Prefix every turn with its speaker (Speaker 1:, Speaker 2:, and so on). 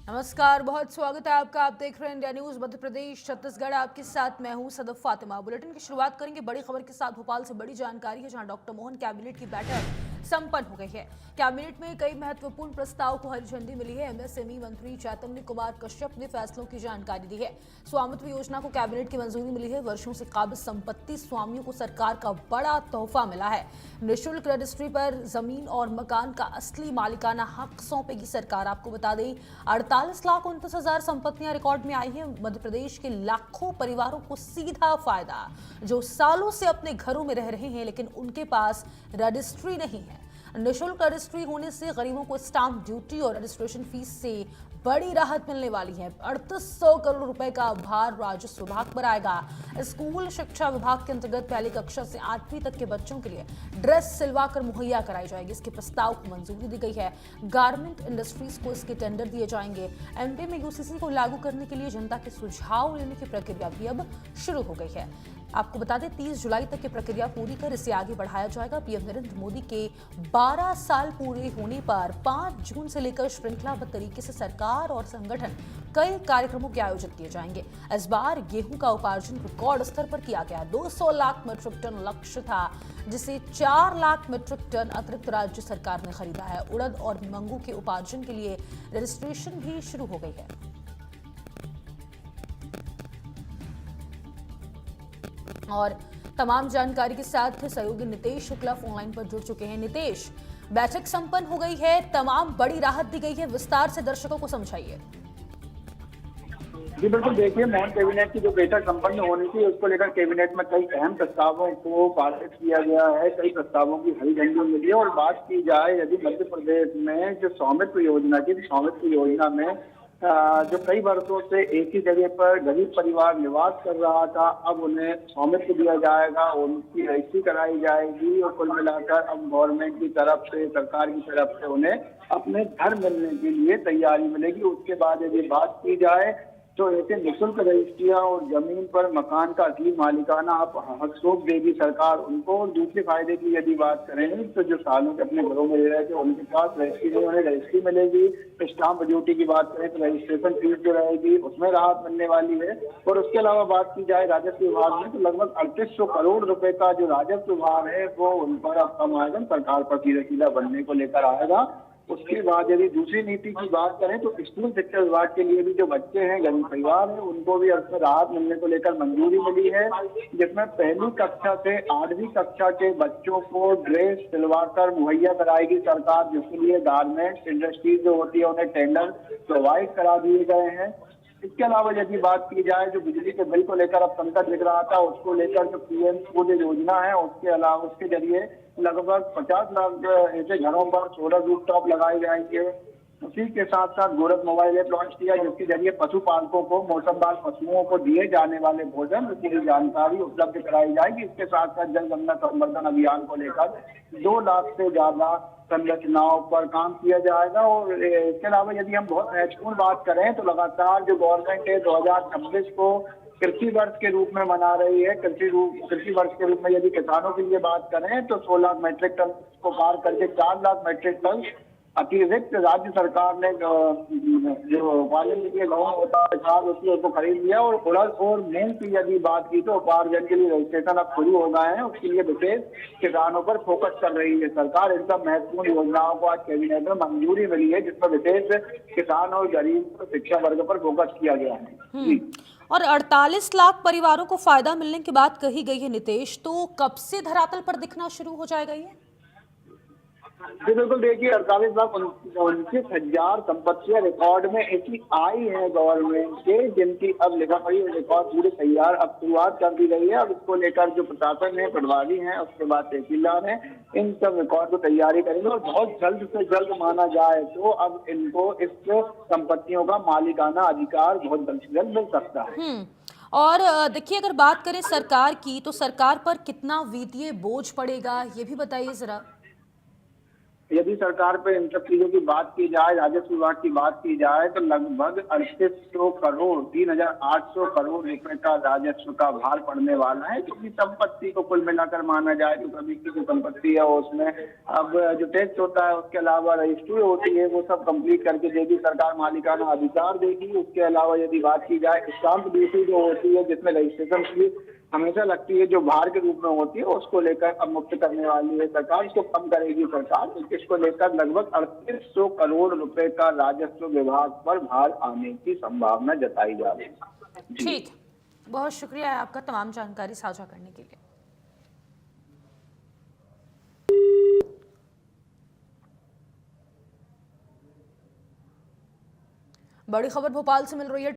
Speaker 1: नमस्कार, बहुत स्वागत है आपका। आप देख रहे हैं इंडिया न्यूज मध्य प्रदेश छत्तीसगढ़। आपके साथ मैं हूं सदफ फातिमा। बुलेटिन की शुरुआत करेंगे बड़ी खबर के साथ। भोपाल से बड़ी जानकारी है, जहां डॉक्टर मोहन कैबिनेट की बैठक संपन्न हो गई है। कैबिनेट में कई महत्वपूर्ण प्रस्ताव को हरी झंडी मिली है। एमएसएमई मंत्री चैतन्य कुमार कश्यप ने फैसलों की जानकारी दी है। स्वामित्व योजना को कैबिनेट की मंजूरी मिली है। वर्षों से काबिज संपत्ति स्वामियों को सरकार का बड़ा तोहफा मिला है। निःशुल्क रजिस्ट्री पर जमीन और मकान का असली मालिकाना हक सौंपेगी सरकार। आपको बता दें, 48,29,000 संपत्तियां रिकॉर्ड में आई हैं। मध्य प्रदेश के लाखों परिवारों को सीधा फायदा, जो सालों से अपने घरों में रह रहे हैं लेकिन उनके पास रजिस्ट्री नहीं है। निःशुल्क रजिस्ट्री होने से गरीबों को स्टाम्प ड्यूटी और रजिस्ट्रेशन फीस से बड़ी राहत मिलने वाली है। 3800 करोड़ रुपए का भार राजस्व विभाग पर आएगा। स्कूल शिक्षा विभाग के अंतर्गत पहली कक्षा से 8वीं तक के बच्चों के लिए ड्रेस सिलवाकर मुहैया कराई जाएगी। इसके प्रस्ताव को मंजूरी दी गई है। गारमेंट इंडस्ट्रीज को इसके टेंडर दिए जाएंगे। एमपी में यूसीसी को लागू करने के लिए जनता के सुझाव लेने की प्रक्रिया भी अब शुरू हो गई है। आपको बता दें, 30 जुलाई तक की प्रक्रिया पूरी कर इसे आगे बढ़ाया जाएगा। पीएम नरेंद्र मोदी के 12 साल पूरे होने पर 5 जून से लेकर श्रृंखलाबद्ध तरीके से सरकार और संगठन कई कार्यक्रमों के आयोजित किए जाएंगे। इस बार गेहूं का उपार्जन रिकॉर्ड स्तर पर किया गया। 200 लाख मीट्रिक टन लक्ष्य था, जिसे 4 लाख मीट्रिक टन अतिरिक्त राज्य सरकार ने खरीदा है। उड़द और मूंगों के उपार्जन के लिए रजिस्ट्रेशन भी शुरू हो गई है। और तमाम जानकारी के साथ सहयोगी नितेश शुक्ला फोनलाइन पर जुड़ चुके हैं। नितेश, बैठक संपन्न हो गई है, तमाम बड़ी राहत दी गई है, विस्तार से दर्शकों को समझाइए।
Speaker 2: जी बिल्कुल, देखिए, मोहन कैबिनेट की जो बैठक संपन्न होनी थी उसको लेकर कैबिनेट में कई अहम प्रस्तावों को पारित किया गया है। कई प्रस्तावों की हरी झंडी मिली है। और बात की जाए यदि मध्य प्रदेश में जो स्वामित्व योजना की, स्वामित्व योजना में जो कई वर्षों से एक ही जगह पर गरीब परिवार निवास कर रहा था, अब उन्हें स्वामित्व दिया जाएगा, उनकी रजिस्ट्री कराई जाएगी और कुल मिलाकर अब गवर्नमेंट की तरफ से, सरकार की तरफ से उन्हें अपने घर मिलने के लिए तैयारी मिलेगी। उसके बाद यदि बात की जाए तो ऐसे निःशुल्क रजिस्ट्रियां और जमीन पर मकान का असली मालिकाना आप हक सौंप देगी सरकार उनको। दूसरे फायदे की यदि बात करें तो जो सालों से अपने घरों में रह रहे थे उनके पास रजिस्ट्री नहीं, उन्हें रजिस्ट्री मिलेगी। स्टाम्प ड्यूटी की बात करें तो रजिस्ट्रेशन फीस जो रहेगी उसमें राहत मिलने वाली है। और उसके अलावा बात की जाए राजस्व विभाग में तो लगभग 3800 करोड़ रुपए का जो राजस्व विभाग है वो उन पर अब कम आएगा, सरकार पर सीधा बनने को लेकर आएगा। उसके बाद यदि दूसरी नीति की बात करें तो स्कूल शिक्षा विभाग के लिए भी जो बच्चे हैं, गरीब परिवार है, उनको भी उसमें राहत मिलने को लेकर मंजूरी मिली है, जिसमें पहली कक्षा से 8वीं कक्षा के बच्चों को ड्रेस सिलवाकर मुहैया कराएगी सरकार, जिसके लिए गारमेंट्स इंडस्ट्रीज जो होती है उन्हें टेंडर प्रोवाइड करा दिए गए हैं। इसके अलावा यदि बात की जाए जो बिजली के बिल को लेकर अब संकट दिख रहा था, उसको लेकर जो पीएम सूर्य योजना है उसके अलावा उसके जरिए लगभग 50 लाख ऐसे घरों पर सोलर रूफटॉप लगाए जाएंगे। उसी के साथ साथ गोरख मोबाइल ऐप लॉन्च किया, जिसके जरिए पशुपालकों को मौसमवार पशुओं को दिए जाने वाले भोजन की जानकारी उपलब्ध कराई जाएगी। इसके साथ साथ जल गंगा संवर्धन अभियान को लेकर 2 लाख से ज्यादा संरचनाओं पर काम किया जाएगा। और इसके अलावा यदि हम बहुत महत्वपूर्ण बात करें तो लगातार जो गवर्नमेंट है 2026 को कृषि वर्ष के रूप में मना रही है। कृषि वर्ष के रूप में यदि किसानों के लिए बात करें तो 16 लाख मीट्रिक टन को पार करके 4 लाख मीट्रिक टन अतिरिक्त राज्य सरकार ने जो वाल्मीकि गेहूं होता है खाद होती है उसको खरीद लिया। और उड़द और मूंग की यदि बात की तो उपार्जन के लिए रजिस्ट्रेशन अब शुरू हो गए हैं। उसके लिए विशेष किसानों पर फोकस कर रही है सरकार। इन सब महत्वपूर्ण योजनाओं को आज कैबिनेट में मंजूरी मिली है, जिसमें विशेष किसान और गरीब शिक्षा वर्ग पर फोकस किया गया है।
Speaker 1: और 48 लाख परिवारों को फायदा मिलने की बात कही गई है नितेश, तो कब से धरातल पर दिखना शुरू हो जाएगा ये?
Speaker 2: जी बिल्कुल, देखिए, 48,29,000 संपत्तियां रिकॉर्ड में ऐसी आई है गवर्नमेंट के, जिनकी अब लिखा पढ़ी रिकॉर्ड पूरे तैयार, अब शुरुआत कर दी गई है। अब इसको लेकर जो प्रशासन है, पटवारी हैं, उसके बाद तहसीलदार हैं, इन सब रिकॉर्ड को तैयारी करेंगे और बहुत जल्द से जल्द माना जाए तो अब इनको इस संपत्तियों का मालिकाना अधिकार बहुत जल्द से जल्द मिल सकता है।
Speaker 1: और देखिए, अगर बात करें सरकार की तो सरकार पर कितना वित्तीय बोझ पड़ेगा ये भी बताइए जरा।
Speaker 2: यदि सरकार पे इन सब चीजों की बात की जाए, राजस्व विभाग की बात की जाए, तो लगभग 3800 करोड़ 3800 करोड़ रुपए का राजस्व का भार पड़ने वाला है। क्योंकि संपत्ति को कुल मिलाकर माना जाए तो सभी की जो संपत्ति है उसमें अब जो टैक्स होता है उसके अलावा रजिस्ट्री होती है, वो सब कंप्लीट करके देगी सरकार, मालिकाना अधिकार देगी। उसके अलावा यदि बात की जाए स्टाम्प ड्यूटी जो होती है जिसमें रजिस्ट्रेशन फीस हमेशा लगती है, जो भार के रूप में होती है, उसको लेकर अब मुक्त करने वाली है सरकार, इसको कम करेगी सरकार। इसको लेकर लगभग 3800 करोड़ रुपए का राजस्व विभाग पर भार आने की संभावना जताई जा रही है। जी।
Speaker 1: ठीक, बहुत शुक्रिया है आपका तमाम जानकारी साझा करने के लिए। बड़ी खबर भोपाल से मिल रही है।